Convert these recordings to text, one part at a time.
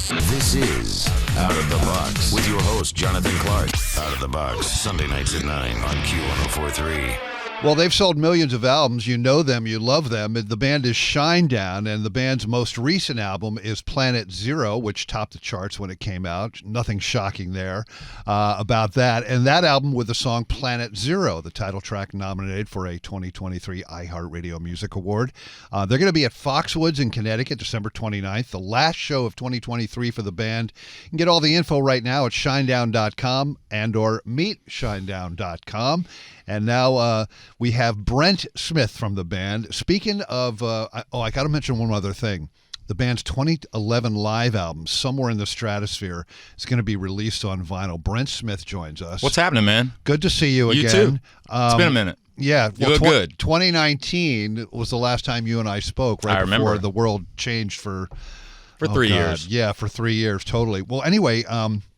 This is Out of the Box with your host, Jonathan Clark. Out of the Box, Sunday nights at 9 on Q1043. Well, they've sold millions of albums. You know them. You love them. The band is Shinedown, and the band's most recent album is Planet Zero, which topped the charts when it came out. Nothing shocking there about that. And that album with the song Planet Zero, the title track nominated for a 2023 iHeartRadio Music Award. They're going to be at Foxwoods in Connecticut, December 29th, the last show of 2023 for the band. You can get all the info right now at shinedown.com and or meetshinedown.com. And now we have Brent Smith from the band. Speaking of, I got to mention one other thing. The band's 2011 live album, Somewhere in the Stratosphere, is going to be released on vinyl. Brent Smith joins us. What's happening, man? Good to see you again. You too. It's been a minute. Yeah. You look good. 2019 was the last time you and I spoke, right I remember. before the world changed for 3 years. Yeah, for 3 years, totally. Well, anyway,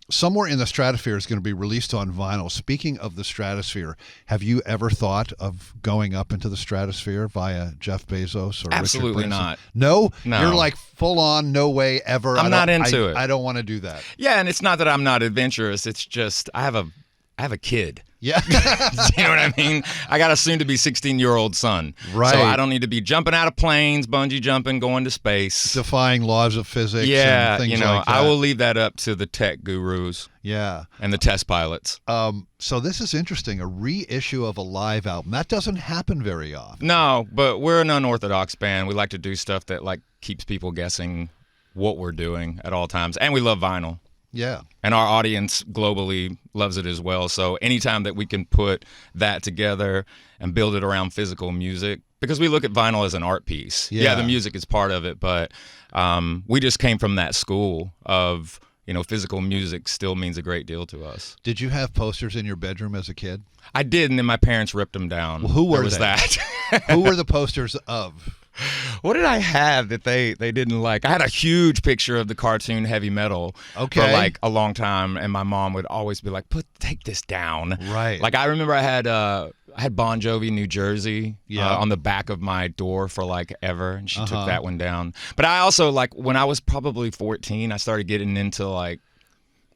Somewhere in the Stratosphere is going to be released on vinyl. Speaking of the stratosphere, have you ever thought of going up into the stratosphere via Jeff Bezos or Absolutely Richard Branson? not. No? You're like full on, no way ever. I'm not into it. I don't want to do that. Yeah, and it's not that I'm not adventurous. It's just I have a kid. Yeah. You know what I mean? I got a soon-to-be 16-year-old son. Right. So I don't need to be jumping out of planes, bungee jumping, going to space. Defying laws of physics Yeah, and things you know, like that. I will leave that up to the tech gurus. Yeah. And the test pilots. So this is interesting, a reissue of a live album. That doesn't happen very often. No, but we're an unorthodox band. We like to do stuff that like keeps people guessing what we're doing at all times. And we love vinyl. Yeah. And our audience globally loves it as well. So anytime that we can put that together and build it around physical music, because we look at vinyl as an art piece. Yeah, the music is part of it, but we just came from that school of, you know, physical music still means a great deal to us. Did you have posters in your bedroom as a kid? I did, and then my parents ripped them down. Well, who were was they? That? Who were the posters of? What did I have that they didn't like? I had a huge picture of the cartoon Heavy Metal for like a long time, and my mom would always be like, take this down. Right. Like I remember I had Bon Jovi, New Jersey on the back of my door for like ever, and she took that one down. But I also, like, when I was probably 14, I started getting into like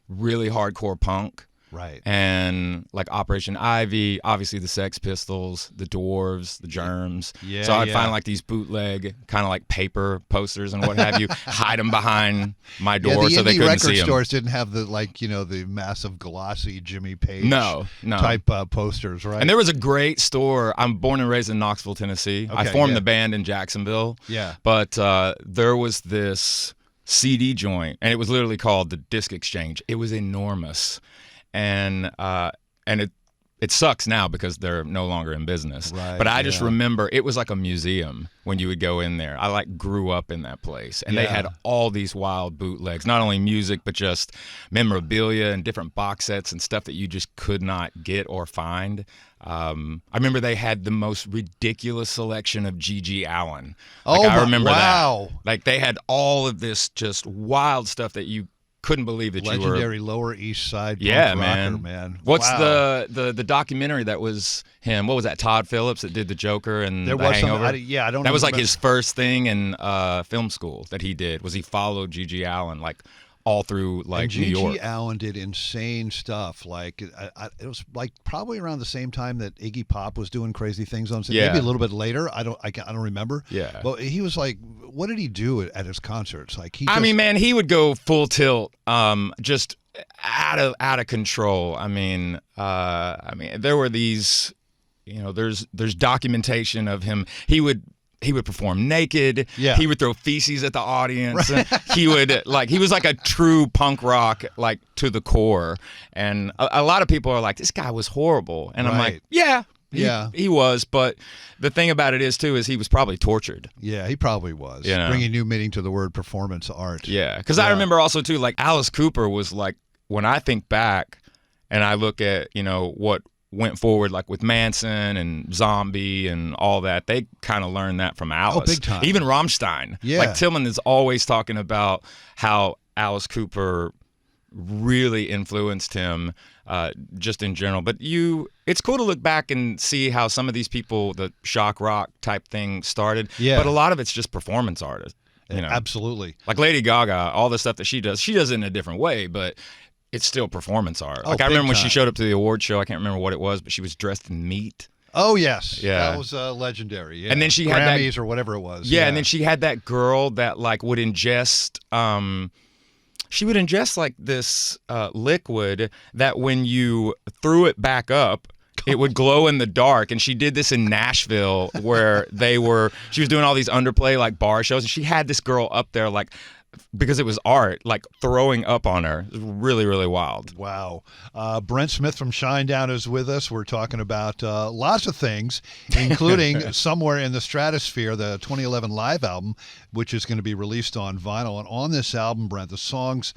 really hardcore punk. Right. And like Operation Ivy, obviously the Sex Pistols, the Dwarves, the Germs. Yeah, so I'd find like these bootleg kind of like paper posters and what have you, hide them behind my door so they couldn't see them. The indie record stores didn't have the, like, you know, the massive glossy Jimmy Page type posters, right? And there was a great store. I'm born and raised in Knoxville, Tennessee. I formed the band in Jacksonville. Yeah. But there was this CD joint, and it was literally called the Disc Exchange. It was enormous. And it sucks now because they're no longer in business. Right, but I just remember it was like a museum when you would go in there. I like grew up in that place, and they had all these wild bootlegs, not only music but just memorabilia and different box sets and stuff that you just could not get or find. I remember they had the most ridiculous selection of G.G. Allin. I remember that. Like they had all of this just wild stuff that you couldn't believe that legendary you were legendary Lower East Side punk rocker, man. What's the documentary that was him? What was that? Todd Phillips that did The Joker and The Hangover? I don't. That was like his first thing in film school that he did. Was he followed G.G. Allin like all through like New York? G.G. Allin did insane stuff. Like it was like probably around the same time that Iggy Pop was doing crazy things on stage. Maybe a little bit later. I don't remember. Yeah. But he was like, what did he do at his concerts? Like I mean, man, he would go full tilt, just out of control. I mean, there were these, you know, there's documentation of him. He would perform naked. Yeah. He would throw feces at the audience. Right. He would he was like a true punk rock, like to the core. And a lot of people are like, this guy was horrible. And I'm like, he was. But the thing about it is he was probably tortured. Yeah, he probably was. You know? Bringing new meaning to the word performance art. Yeah, because I remember also too, like Alice Cooper was like, when I think back and I look at, you know, what went forward like with Manson and Zombie and all that, they kind of learned that from Alice. Oh, big time. Even Rammstein. Yeah. Like Tillman is always talking about how Alice Cooper really influenced him just in general. But it's cool to look back and see how some of these people, the shock rock type thing started. Yeah. But a lot of it's just performance artists. You know, absolutely. Like Lady Gaga, all the stuff that she does it in a different way, but it's still performance art. Like I remember when she showed up to the award show, I can't remember what it was, but she was dressed in meat. Oh yes, yeah, that was legendary. Yeah. And then she Grammys had that, or whatever it was. Yeah, and then she had that girl that like would ingest. She would ingest like this liquid that when you threw it back up, it would glow in the dark. And she did this in Nashville where she was doing all these underplay like bar shows, and she had this girl up there like, because it was art, like throwing up on her. It was really, really wild. Wow. Brent Smith from Shinedown is with us. We're talking about lots of things, including Somewhere in the Stratosphere, the 2011 live album, which is going to be released on vinyl. And on this album, Brent, the songs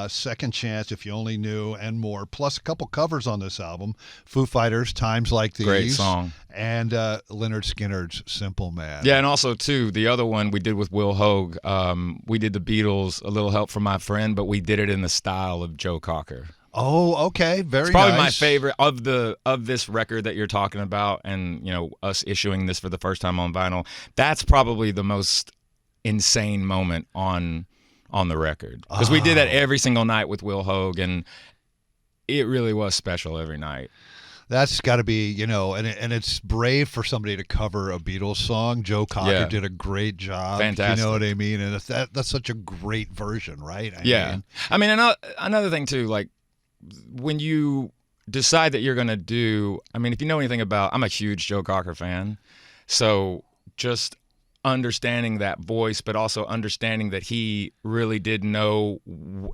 Second Chance, If You Only Knew, and more, plus a couple covers on this album. Foo Fighters, Times Like These. Great song. And Leonard Skinner's Simple Man. Yeah, and also, too, the other one we did with Will Hogue, we did the Beatles, A Little Help from My Friend, but we did it in the style of Joe Cocker. Oh, okay. Very nice. It's probably my favorite of this record that you're talking about, and, you know, us issuing this for the first time on vinyl. That's probably the most insane moment on the record, because we did that every single night with Will Hogue, and it really was special every night. That's got to be, you know, and it's brave for somebody to cover a Beatles song. Joe Cocker did a great job. Fantastic. You know what I mean? And that's such a great version, right? I mean, another thing too, like when you decide that you're going to do, I mean, if you know anything about, I'm a huge Joe Cocker fan, so just understanding that voice, but also understanding that he really did know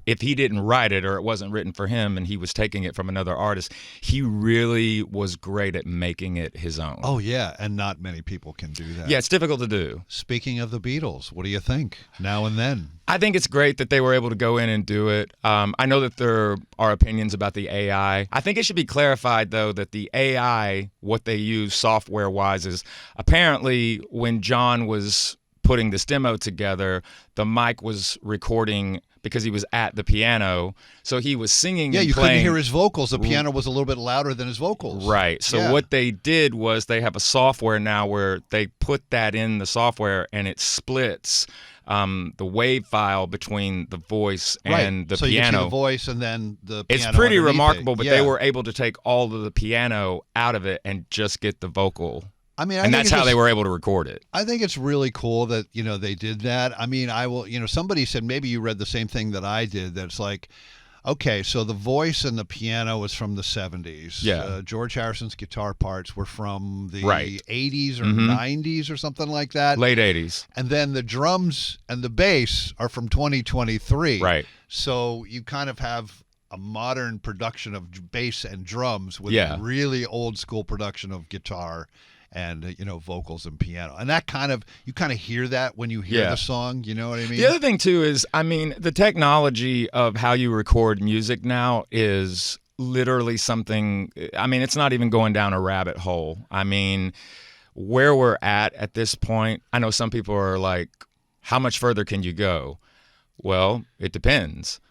if he didn't write it or it wasn't written for him and he was taking it from another artist, he really was great at making it his own. Oh, yeah, and not many people can do that. Yeah, it's difficult to do. Speaking of the Beatles, what do you think now and then? I think it's great that they were able to go in and do it. I know that there are opinions about the AI. I think it should be clarified, though, that the AI, what they use software-wise, is apparently when John was putting this demo together, the mic was recording because he was at the piano, so he was singing and playing. Yeah, you couldn't hear his vocals. The piano was a little bit louder than his vocals. Right. So what they did was they have a software now where they put that in the software and it splits the wave file between the voice and the so piano. You can see the voice and then the piano. It's pretty remarkable, but they were able to take all of the piano out of it and just get the vocal. I mean, and that's how they were able to record it. I think it's really cool that, you know, they did that. I mean, somebody said, maybe you read the same thing that I did, that's like, okay, so the voice and the piano was from the 70s. Yeah. George Harrison's guitar parts were from the 80s or 90s or something like that. Late 80s. And then the drums and the bass are from 2023. Right. So you kind of have a modern production of bass and drums with really old school production of guitar and, you know, vocals and piano. And that you kind of hear that when you hear the song, you know what I mean? The other thing, too, is, I mean, the technology of how you record music now is literally something, I mean, it's not even going down a rabbit hole. I mean, where we're at this point, I know some people are like, how much further can you go? Well, it depends.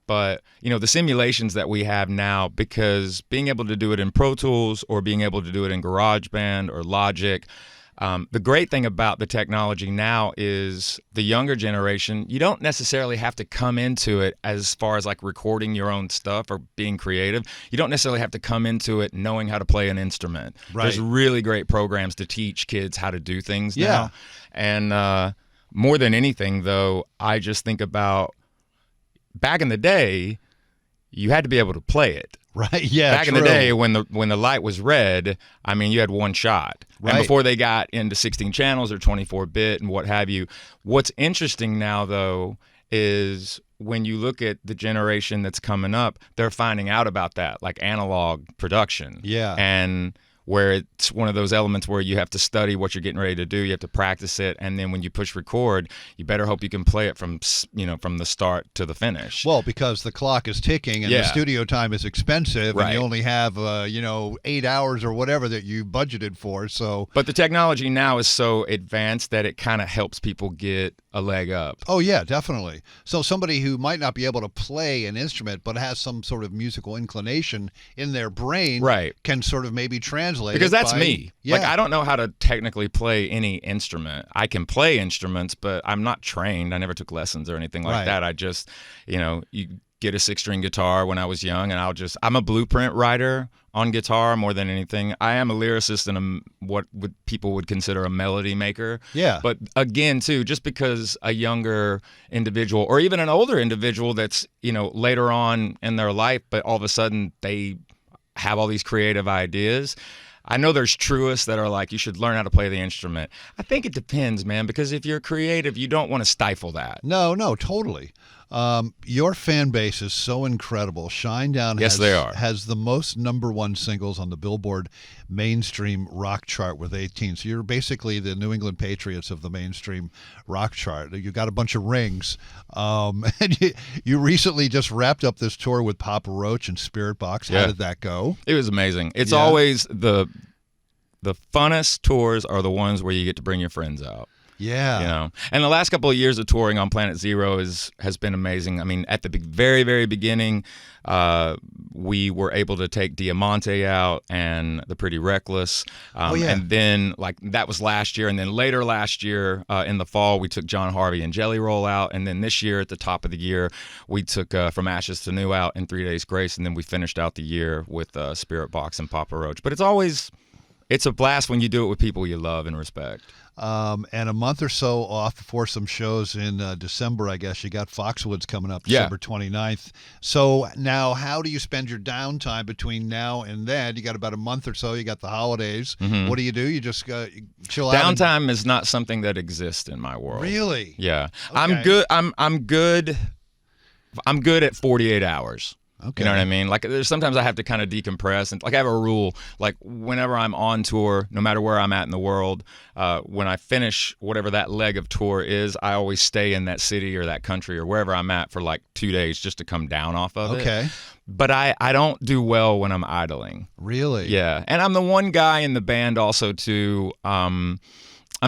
But, you know, the simulations that we have now, because being able to do it in Pro Tools or being able to do it in GarageBand or Logic, the great thing about the technology now is the younger generation, you don't necessarily have to come into it as far as like recording your own stuff or being creative. You don't necessarily have to come into it knowing how to play an instrument. Right. There's really great programs to teach kids how to do things now. And more than anything, though, I just think about back in the day, you had to be able to play it. Right. Yeah. Back in the day, when the light was red, I mean, you had one shot. Right. And before they got into 16 channels or 24-bit and what have you, what's interesting now, though, is when you look at the generation that's coming up, they're finding out about that, like analog production. Yeah. And where it's one of those elements where you have to study what you're getting ready to do, you have to practice it, and then when you push record, you better hope you can play it from the start to the finish. Well, because the clock is ticking and the studio time is expensive, and you only have 8 hours or whatever that you budgeted for. So, but the technology now is so advanced that it kind of helps people get a leg up. Oh, yeah, definitely. So somebody who might not be able to play an instrument but has some sort of musical inclination in their brain can sort of maybe translate because it that's me. Yeah. Like, I don't know how to technically play any instrument. I can play instruments, but I'm not trained. I never took lessons or anything like that. I just, you get a 6-string guitar when I was young, and I'm a blueprint writer on guitar more than anything. I am a lyricist and what people would consider a melody maker. Yeah. But again, too, just because a younger individual or even an older individual that's, later on in their life, but all of a sudden they have all these creative ideas. I know there's truists that are like, you should learn how to play the instrument. I think it depends, man, because if you're creative, you don't want to stifle that. No, totally. Your fan base is so incredible. Shinedown has the most #1 singles on the Billboard mainstream rock chart with 18. So you're basically the New England Patriots of the mainstream rock chart. You got a bunch of rings. And you recently just wrapped up this tour with Papa Roach and Spirit Box. How did that go? It was amazing. It's always the funnest tours are the ones where you get to bring your friends out. Yeah. And the last couple of years of touring on Planet Zero has been amazing. I mean, at the very, very beginning, we were able to take Diamante out and The Pretty Reckless. And then, that was last year. And then later last year, in the fall, we took John Harvey and Jelly Roll out. And then this year, at the top of the year, we took From Ashes to New out in 3 Days Grace. And then we finished out the year with Spirit Box and Papa Roach. But it's a blast when you do it with people you love and respect. And a month or so off before some shows in December, I guess. You got Foxwoods coming up December 29th. So now how do you spend your downtime between now and then? You got about a month or so. You got the holidays. Mm-hmm. What do? You just chill out? Downtime is not something that exists in my world. Really? Yeah. Okay. I'm good at 48 hours. Okay. You know what I mean? There's sometimes I have to kind of decompress, and I have a rule. Whenever I'm on tour, no matter where I'm at in the world, when I finish whatever that leg of tour is, I always stay in that city or that country or wherever I'm at for 2 days just to come down off of it. Okay. But I don't do well when I'm idling. Really? Yeah, and I'm the one guy in the band also too. I'm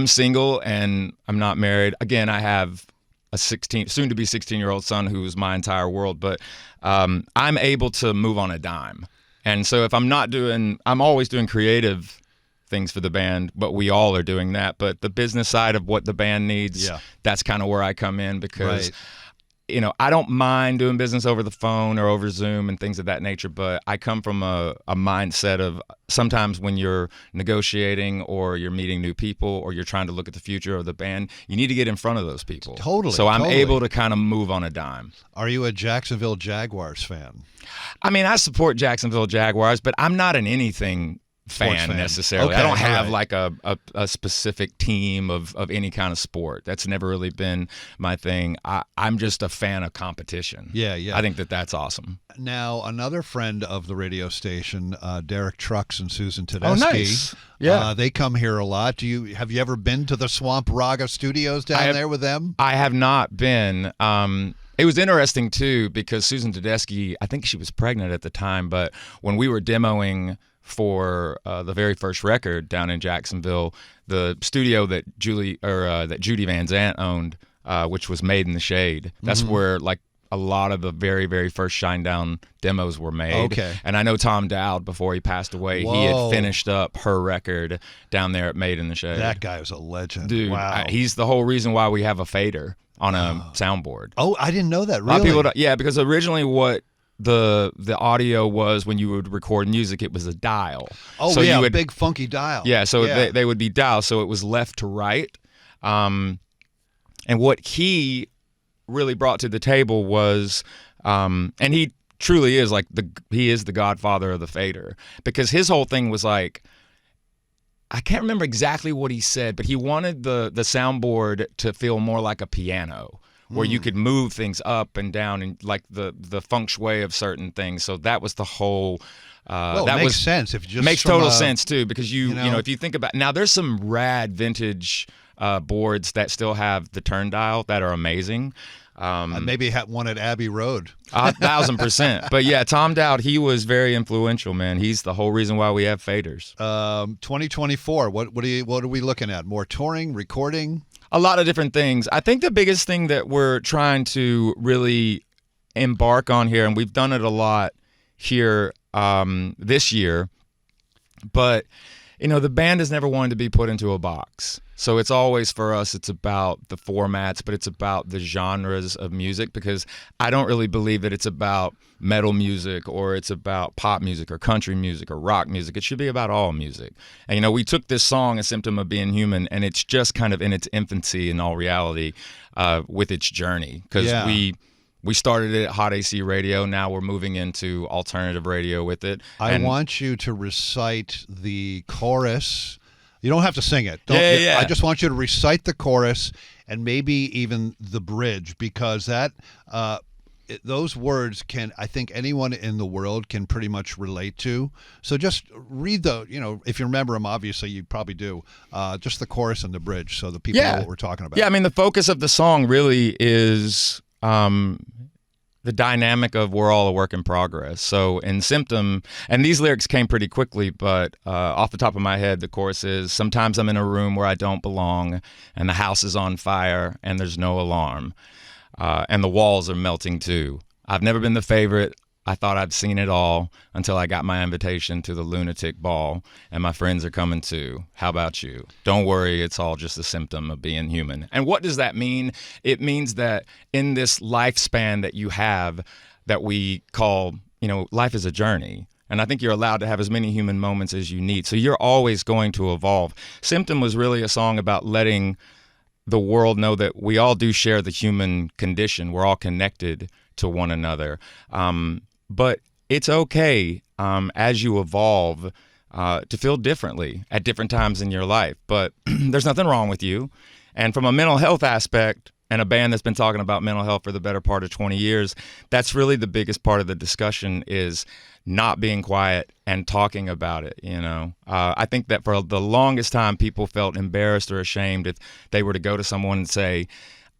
single and I'm not married. Again, I have a soon to be 16-year-old son who's my entire world, but I'm able to move on a dime. And so if I'm always doing creative things for the band, but we all are doing that. But the business side of what the band needs, that's kind of where I come in because I don't mind doing business over the phone or over Zoom and things of that nature, but I come from a mindset of sometimes when you're negotiating or you're meeting new people or you're trying to look at the future of the band, you need to get in front of those people. Totally. So I'm able to kind of move on a dime. Are you a Jacksonville Jaguars fan? I mean, I support Jacksonville Jaguars, but I'm not an anything fan necessarily. Okay, I don't have a specific team of any kind of sport. That's never really been my thing. I'm just a fan of competition. Yeah. I think that's awesome. Now, another friend of the radio station, Derek Trucks and Susan Tedeschi. Oh, nice. Yeah. They come here a lot. Have you ever been to the Swamp Raga Studios there with them? I have not been. It was interesting, too, because Susan Tedeschi, I think she was pregnant at the time, but when we were demoing for the very first record down in Jacksonville, the studio that Judy Van Zant owned, which was Made in the Shade. That's where a lot of the very, very first Shinedown demos were made. Okay. And I know Tom Dowd, before he passed away, he had finished up her record down there at Made in the Shade. That guy was a legend. Dude, wow. He's the whole reason why we have a fader on a soundboard. Oh, I didn't know that. Really? A lot of people because originally what the audio was when you would record music, it was a dial. Oh, so a big funky dial. Yeah, so they would be dials, so it was left to right. And what he really brought to the table was, and he truly is he is the godfather of the fader, because his whole thing was I can't remember exactly what he said, but he wanted the soundboard to feel more like a piano, where you could move things up and down and the feng shui of certain things. So that was the whole. That makes sense if you just makes total sense too, because you know if you think about now, there's some rad vintage boards that still have the turn dial that are amazing. Maybe one at Abbey Road. 1,000%. But yeah, Tom Dowd, he was very influential, man. He's the whole reason why we have faders. 2024. What are we looking at? More touring, recording? A lot of different things. I think the biggest thing that we're trying to really embark on here, and we've done it a lot here this year, but the band has never wanted to be put into a box. So it's always, for us, it's about the formats, but it's about the genres of music, because I don't really believe that it's about metal music or it's about pop music or country music or rock music. It should be about all music. And, we took this song, A Symptom of Being Human, and it's just kind of in its infancy in all reality with its journey, because we started it at Hot AC Radio. Now we're moving into alternative radio with it. I want you to recite the chorus. You don't have to sing it. Yeah. I just want you to recite the chorus and maybe even the bridge, because those words I think anyone in the world can pretty much relate to. So just read if you remember them, obviously you probably do, just the chorus and the bridge so the people know what we're talking about. Yeah, I mean, the focus of the song really is the dynamic of we're all a work in progress. So in Symptom, and these lyrics came pretty quickly, but off the top of my head, the chorus is, sometimes I'm in a room where I don't belong, and the house is on fire, and there's no alarm, and the walls are melting too. I've never been the favorite. I thought I'd seen it all until I got my invitation to the lunatic ball, and my friends are coming too. How about you? Don't worry, it's all just a symptom of being human. And what does that mean? It means that in this lifespan that you have, that we call, life is a journey. And I think you're allowed to have as many human moments as you need. So you're always going to evolve. Symptom was really a song about letting the world know that we all do share the human condition. We're all connected to one another. But it's okay as you evolve to feel differently at different times in your life. But there's nothing wrong with you. And from a mental health aspect, and a band that's been talking about mental health for the better part of 20 years, that's really the biggest part of the discussion, is not being quiet and talking about it. I think that for the longest time, people felt embarrassed or ashamed if they were to go to someone and say,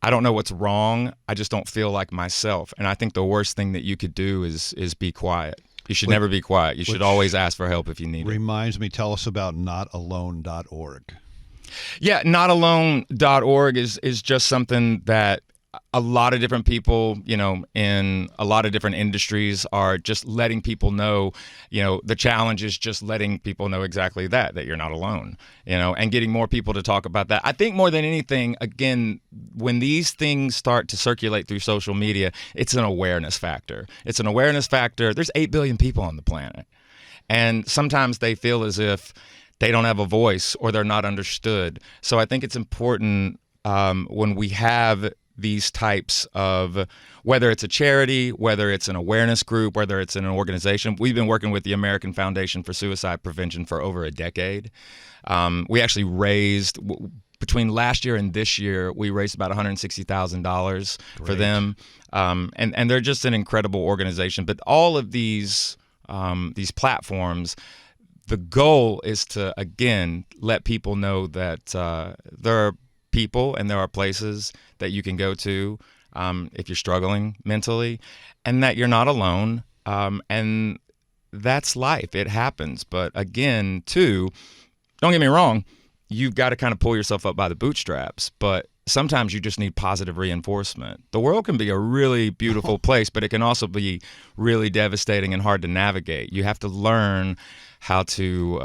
I don't know what's wrong, I just don't feel like myself. And I think the worst thing that you could do is be quiet. You should never be quiet. You should always ask for help if you need it. Reminds me, tell us about notalone.org. Yeah, notalone.org is just something that a lot of different people, in a lot of different industries are just letting people know, the challenge is just letting people know exactly that you're not alone, and getting more people to talk about that. I think more than anything, again, when these things start to circulate through social media, it's an awareness factor. It's an awareness factor. There's 8 billion people on the planet. And sometimes they feel as if they don't have a voice or they're not understood. So I think it's important when we have these types of, whether it's a charity, whether it's an awareness group, whether it's an organization. We've been working with the American Foundation for Suicide Prevention for over a decade. We actually raised, between last year and this year, we raised about $160,000 for them. And they're just an incredible organization. But all of these platforms, the goal is to, again, let people know that there are people and there are places that you can go to if you're struggling mentally, and that you're not alone. And that's life. It happens. But again, too, don't get me wrong, you've got to kind of pull yourself up by the bootstraps. But sometimes you just need positive reinforcement. The world can be a really beautiful place, but it can also be really devastating and hard to navigate. You have to learn how to,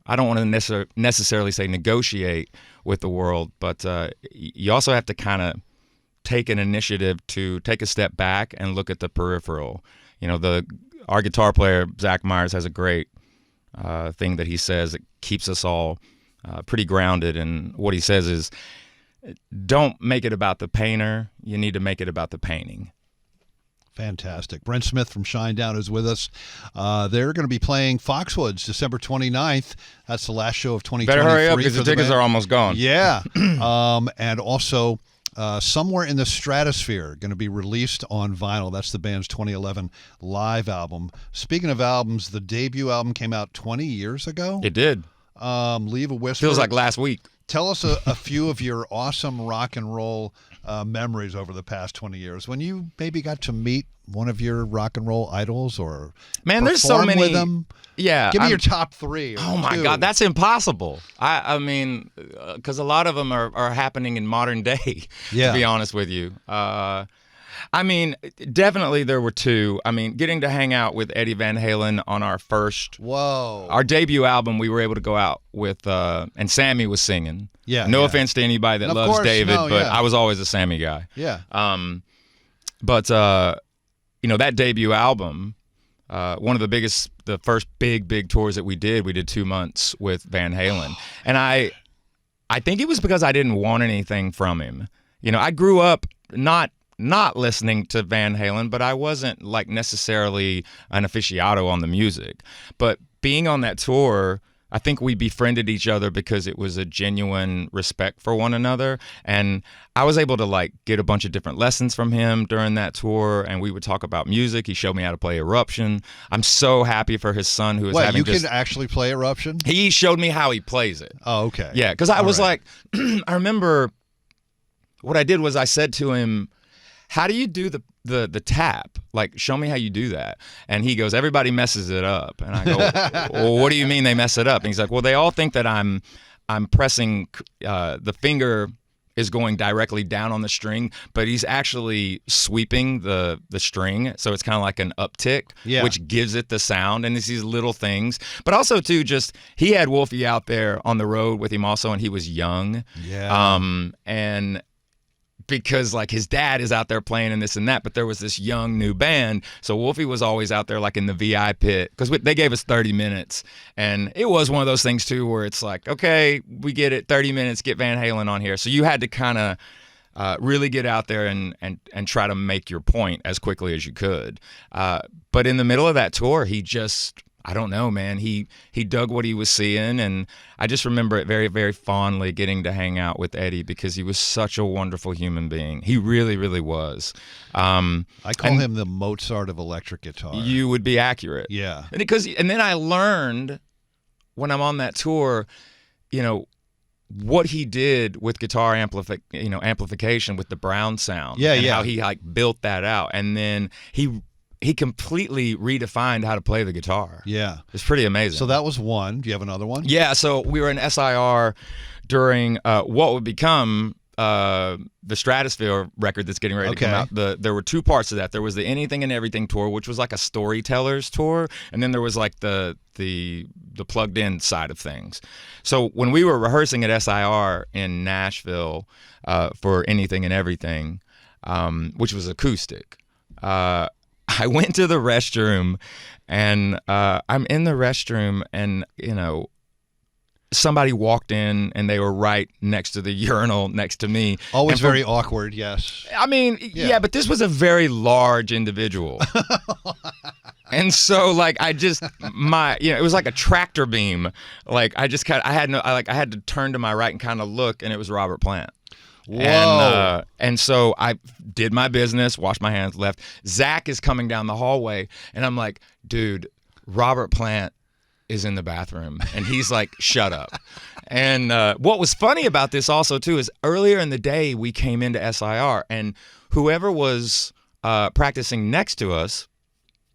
I don't want to necessarily say negotiate with the world, but you also have to kind of take an initiative to take a step back and look at the peripheral. Our guitar player, Zach Myers, has a great thing that he says that keeps us all pretty grounded. And what he says is, don't make it about the painter. You need to make it about the painting. Fantastic. Brent Smith from Shinedown is with us. They're going to be playing Foxwoods December 29th. That's the last show of 2023. Better hurry up because the tickets are almost gone. Yeah. And also Somewhere in the Stratosphere, going to be released on vinyl. That's the band's 2011 live album. Speaking of albums, the debut album came out 20 years ago. It did. Leave a Whisper. Feels like last week. Tell us a few of your awesome rock and roll memories over the past 20 years when you maybe got to meet one of your rock and roll idols or there's so many with them. Yeah, give me your top 3. Oh my God, that's impossible. I mean, because a lot of them are happening in modern day. To be honest with you. I mean, definitely there were 2. I mean, getting to hang out with Eddie Van Halen on our debut album, we were able to go out with, and Sammy was singing. Yeah. No offense to anybody that loves David, but I was always a Sammy guy. Yeah. But that debut album, one of the first big tours that we did 2 months with Van Halen, and I think it was because I didn't want anything from him. I grew up not listening to Van Halen, but I wasn't like necessarily an aficionado on the music. But being on that tour, I think we befriended each other because it was a genuine respect for one another. And I was able to like get a bunch of different lessons from him during that tour, and we would talk about music. He showed me how to play Eruption. I'm so happy for his son who is having you can actually play Eruption? He showed me how he plays it. Oh, okay. Yeah, because I was like, I remember what I did was I said to him, how do you do the tap? Like, show me how you do that. And he goes, everybody messes it up. And I go, well, what do you mean they mess it up? And he's like, well, they all think that I'm pressing, the finger is going directly down on the string, but he's actually sweeping the string. So it's kind of like an uptick, which gives it the sound. And it's these little things. But also, too, just he had Wolfie out there on the road with him also, and he was young. Yeah. And because like his dad is out there playing and this and that, but there was this young new band, so Wolfie was always out there like in the VI pit because they gave us 30 minutes, and it was one of those things too where it's like, okay, we get it, 30 minutes, get Van Halen on here, so you had to kind of really get out there and try to make your point as quickly as you could, but in the middle of that tour, he just, I don't know, man. He dug what he was seeing, and I just remember it very, very fondly getting to hang out with Eddie because he was such a wonderful human being. He really, really was. I call him the Mozart of electric guitar. You would be accurate. Yeah. And then I learned when I'm on that tour, what he did with guitar amplification with the Brown sound. And how he like built that out, and then he completely redefined how to play the guitar. Yeah. It's pretty amazing. So that was one. Do you have another one? Yeah, so we were in SIR during what would become the Stratosphere record that's getting ready to come out. There were 2 parts of that. There was the Anything and Everything tour, which was like a storyteller's tour, and then there was like the plugged in side of things. So when we were rehearsing at SIR in Nashville for Anything and Everything, which was acoustic, I went to the restroom, and I'm in the restroom, and somebody walked in, and they were right next to the urinal next to me. Always very awkward, yes. I mean, yeah, but this was a very large individual. And so, like, it was like a tractor beam. Like, I had to turn to my right and kind of look, and it was Robert Plant. Whoa. And so I did my business, washed my hands, left. Zach is coming down the hallway, and I'm like, dude, Robert Plant is in the bathroom. And he's like, shut up. And what was funny about this also, too, is earlier in the day, we came into SIR, and whoever was practicing next to us,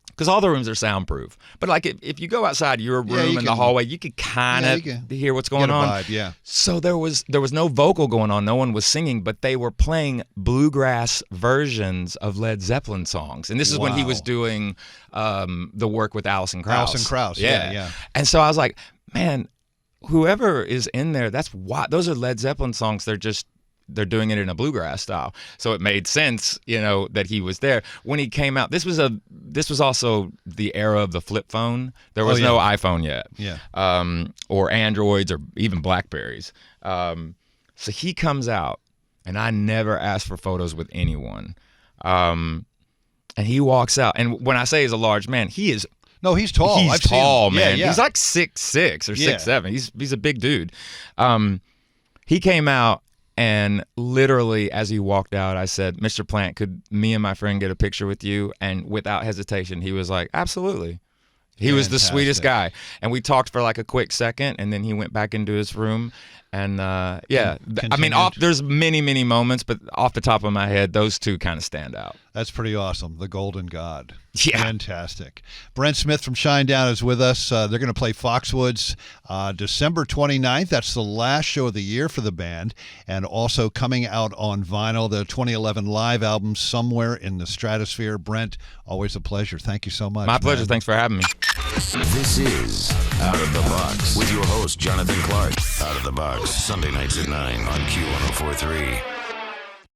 because all the rooms are soundproof, but like if you go outside your room in the hallway, you could kind of hear what's going on. Vibe, yeah. So there was no vocal going on, no one was singing, but they were playing bluegrass versions of Led Zeppelin songs, and this is when he was doing the work with Alison Krauss. Alison Krauss, yeah. And so I was like, man, whoever is in there, that's why those are Led Zeppelin songs. They're doing it in a bluegrass style, so it made sense, that he was there when he came out. This was also the era of the flip phone. There was no iPhone yet, or Androids, or even Blackberries. So he comes out, and I never asked for photos with anyone. And he walks out, and when I say he's a large man, he is. No, he's tall. He's tall, man. Yeah. He's like 6'6" or 6'7". He's a big dude. He came out. And literally, as he walked out, I said, Mr. Plant, could me and my friend get a picture with you? And without hesitation, he was like, absolutely. He was the sweetest guy. And we talked for like a quick second, and then he went back into his room. And I mean, there's many moments, but off the top of my head, those two kind of stand out. That's pretty awesome. The Golden God. Yeah. Fantastic. Brent Smith from Shinedown is with us. They're going to play Foxwoods December 29th. That's the last show of the year for the band. And also coming out on vinyl, the 2011 live album, Somewhere in the Stratosphere. Brent, always a pleasure. Thank you so much. My pleasure. Thanks for having me. This is Out of the Box with your host, Jonathan Clark. Out of the Box, Sunday nights at 9 on Q1043.